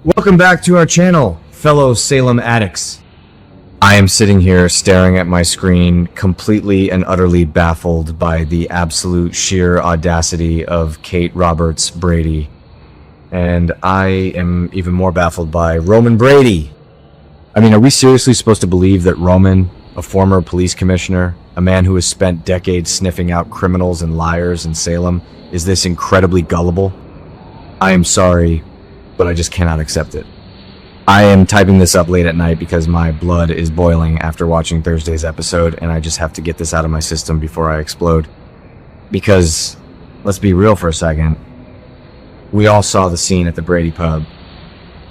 Welcome back to our channel, fellow Salem addicts. I am sitting here staring at my screen, completely and utterly baffled by the absolute sheer audacity of Kate Roberts Brady. And I am even more baffled by Roman Brady. I mean, are we seriously supposed to believe that Roman, a former police commissioner, a man who has spent decades sniffing out criminals and liars in Salem, is this incredibly gullible? I am sorry, but I just cannot accept it. I am typing this up late at night because my blood is boiling after watching Thursday's episode, and I just have to get this out of my system before I explode. Because, let's be real for a second, we all saw the scene at the Brady pub.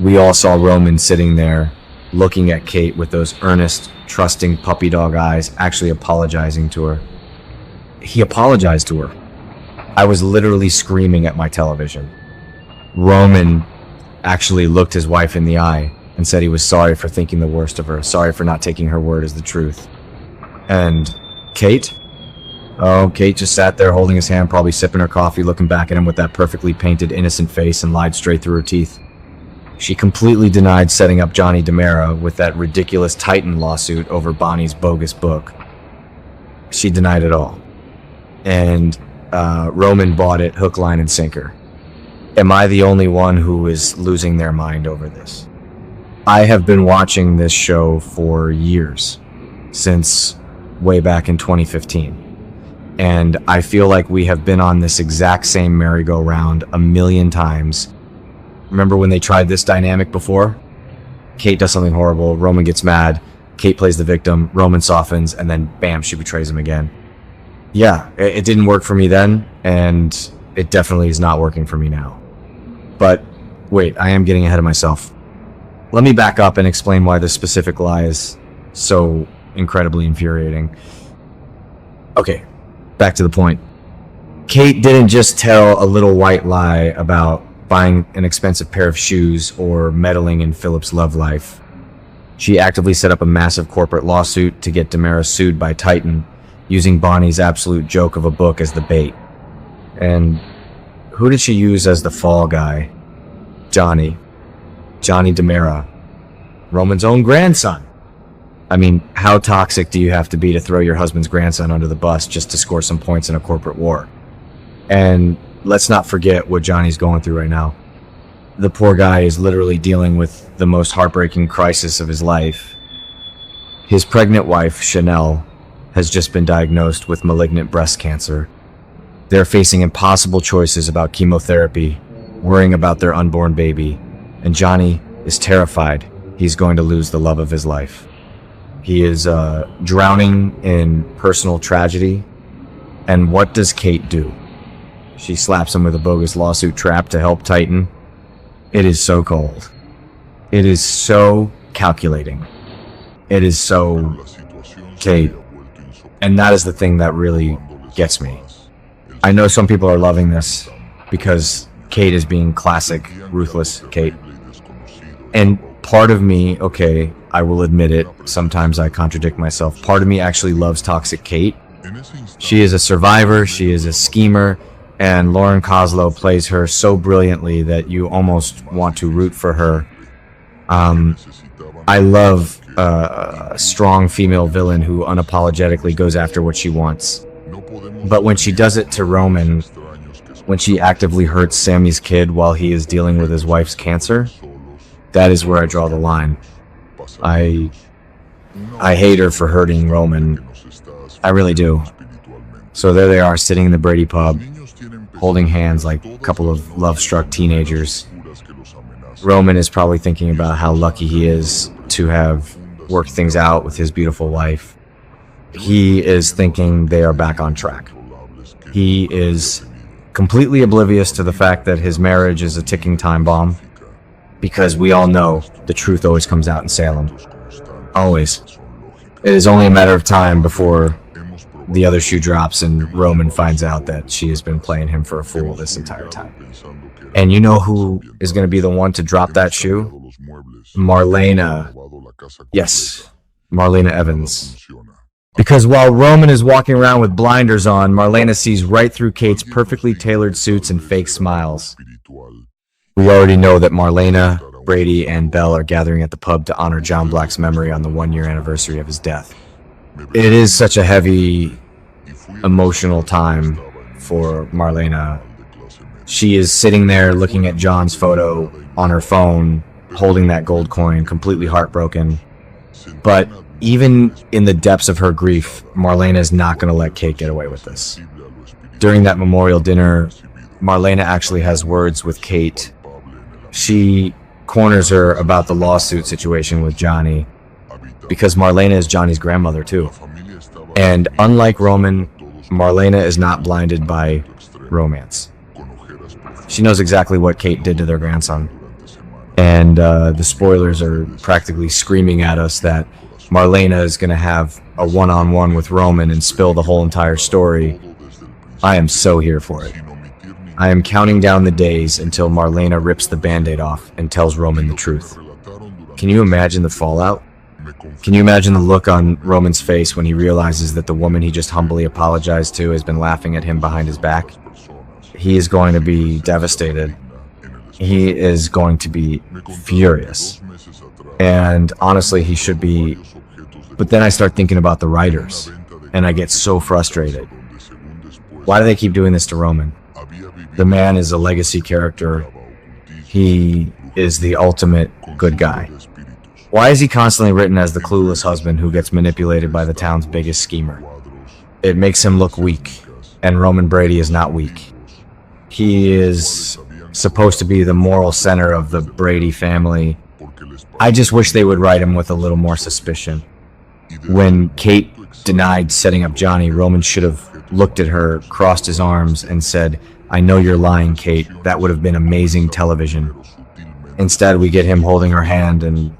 We all saw Roman sitting there, looking at Kate with those earnest, trusting puppy dog eyes, actually apologizing to her. He apologized to her. I was literally screaming at my television. Roman actually looked his wife in the eye and said he was sorry for thinking the worst of her, sorry for not taking her word as the truth. And Kate? Oh, Kate just sat there holding his hand, probably sipping her coffee, looking back at him with that perfectly painted, innocent face, and lied straight through her teeth. She completely denied setting up Johnny DiMera with that ridiculous Titan lawsuit over Bonnie's bogus book. She denied it all. And Roman bought it hook, line, and sinker. Am I the only one who is losing their mind over this? I have been watching this show for years, since way back in 2015. And I feel like we have been on this exact same merry-go-round a million times. Remember when they tried this dynamic before? Kate does something horrible, Roman gets mad, Kate plays the victim, Roman softens, and then bam, she betrays him again. Yeah, it didn't work for me then, and it definitely is not working for me now. But wait, I am getting ahead of myself. Let me back up and explain why this specific lie is so incredibly infuriating. Okay, back to the point. Kate didn't just tell a little white lie about buying an expensive pair of shoes or meddling in Philip's love life. She actively set up a massive corporate lawsuit to get DiMera sued by Titan, using Bonnie's absolute joke of a book as the bait. And who did she use as the fall guy? Johnny DiMera, Roman's own grandson. I mean, how toxic do you have to be to throw your husband's grandson under the bus just to score some points in a corporate war? And let's not forget what Johnny's going through right now. The poor guy is literally dealing with the most heartbreaking crisis of his life. His pregnant wife, Chanel, has just been diagnosed with malignant breast cancer. They're facing impossible choices about chemotherapy, worrying about their unborn baby, and Johnny is terrified he's going to lose the love of his life. He is drowning in personal tragedy, and what does Kate do? She slaps him with a bogus lawsuit trap to help Titan. It is so cold. It is so calculating. It is so Kate. And that is the thing that really gets me. I know some people are loving this because Kate is being classic, ruthless Kate. And part of me, okay, I will admit it, sometimes I contradict myself, part of me actually loves toxic Kate. She is a survivor, she is a schemer, and Lauren Koslow plays her so brilliantly that you almost want to root for her. I love a strong female villain who unapologetically goes after what she wants. But when she does it to Roman, when she actively hurts Sammy's kid while he is dealing with his wife's cancer, that is where I draw the line. I hate her for hurting Roman. I really do. So there they are, sitting in the Brady pub, holding hands like a couple of love-struck teenagers. Roman is probably thinking about how lucky he is to have worked things out with his beautiful wife. He is thinking they are back on track. He is completely oblivious to the fact that his marriage is a ticking time bomb, because we all know the truth always comes out in Salem. Always. It is only a matter of time before the other shoe drops and Roman finds out that she has been playing him for a fool this entire time. And you know who is going to be the one to drop that shoe? Marlena. Yes, Marlena Evans. Because while Roman is walking around with blinders on, Marlena sees right through Kate's perfectly tailored suits and fake smiles. We already know that Marlena, Brady and Belle are gathering at the pub to honor John Black's memory on the 1-year anniversary of his death. It is such a heavy, emotional time for Marlena. She is sitting there looking at John's photo on her phone, holding that gold coin, completely heartbroken. But even in the depths of her grief, Marlena is not going to let Kate get away with this. During that memorial dinner, Marlena actually has words with Kate. She corners her about the lawsuit situation with Johnny, because Marlena is Johnny's grandmother too. And unlike Roman, Marlena is not blinded by romance. She knows exactly what Kate did to their grandson. And the spoilers are practically screaming at us that Marlena is going to have a one-on-one with Roman and spill the whole entire story. I am so here for it. I am counting down the days until Marlena rips the band-aid off and tells Roman the truth. Can you imagine the fallout? Can you imagine the look on Roman's face when he realizes that the woman he just humbly apologized to has been laughing at him behind his back? He is going to be devastated. He is going to be furious. And honestly, he should be. But then I start thinking about the writers, and I get so frustrated. Why do they keep doing this to Roman? The man is a legacy character. He is the ultimate good guy. Why is he constantly written as the clueless husband who gets manipulated by the town's biggest schemer? It makes him look weak, and Roman Brady is not weak. He is supposed to be the moral center of the Brady family. I just wish they would write him with a little more suspicion. When Kate denied setting up Johnny, Roman should have looked at her, crossed his arms, and said, "I know you're lying, Kate." That would have been amazing television. Instead, we get him holding her hand and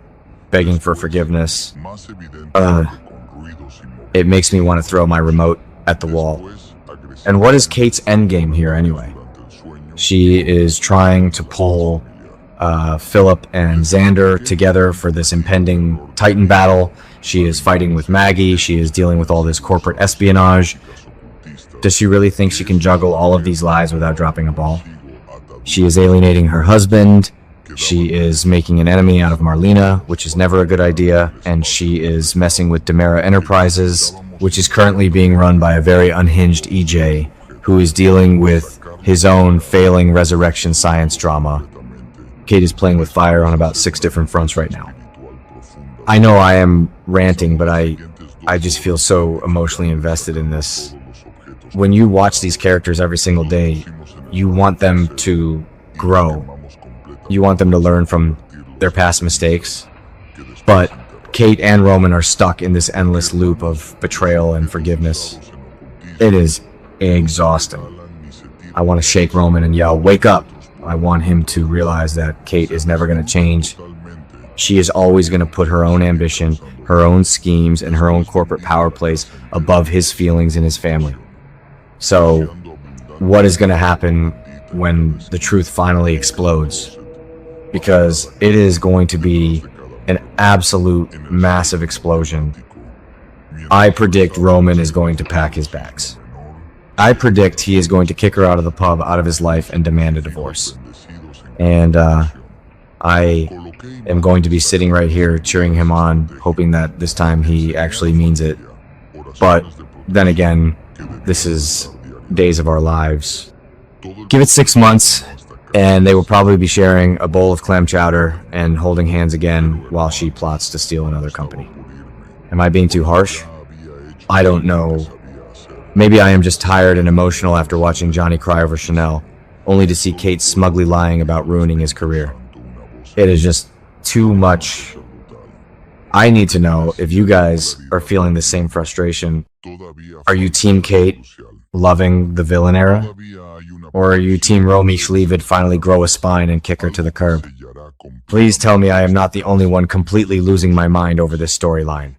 begging for forgiveness. It makes me want to throw my remote at the wall. And what is Kate's endgame here anyway? She is trying to pull Philip and Xander together for this impending Titan battle. She is fighting with Maggie. She is dealing with all this corporate espionage. Does she really think she can juggle all of these lies without dropping a ball? She is alienating her husband. She is making an enemy out of Marlena, which is never a good idea. And she is messing with DiMera Enterprises, which is currently being run by a very unhinged EJ, who is dealing with his own failing resurrection science drama. Kate is playing with fire on about 6 different fronts right now. I know I am ranting, but I just feel so emotionally invested in this. When you watch these characters every single day, you want them to grow. You want them to learn from their past mistakes. But Kate and Roman are stuck in this endless loop of betrayal and forgiveness. It is exhausting. I want to shake Roman and yell, "Wake up!" I want him to realize that Kate is never going to change. She is always going to put her own ambition, her own schemes, and her own corporate power plays above his feelings and his family. So, what is going to happen when the truth finally explodes? Because it is going to be an absolute massive explosion. I predict Roman is going to pack his bags. I predict he is going to kick her out of the pub, out of his life, and demand a divorce. And I am going to be sitting right here cheering him on, hoping that this time he actually means it. But then again, this is days of our lives. Give it 6 months, and they will probably be sharing a bowl of clam chowder and holding hands again while she plots to steal another company. Am I being too harsh? I don't know. Maybe I am just tired and emotional after watching Johnny cry over Chanel, only to see Kate smugly lying about ruining his career. It is just too much. I need to know if you guys are feeling the same frustration. Are you Team Kate, loving the villain era? Or are you Team Romesh, leave it, finally grow a spine and kick her to the curb? Please tell me I am not the only one completely losing my mind over this storyline.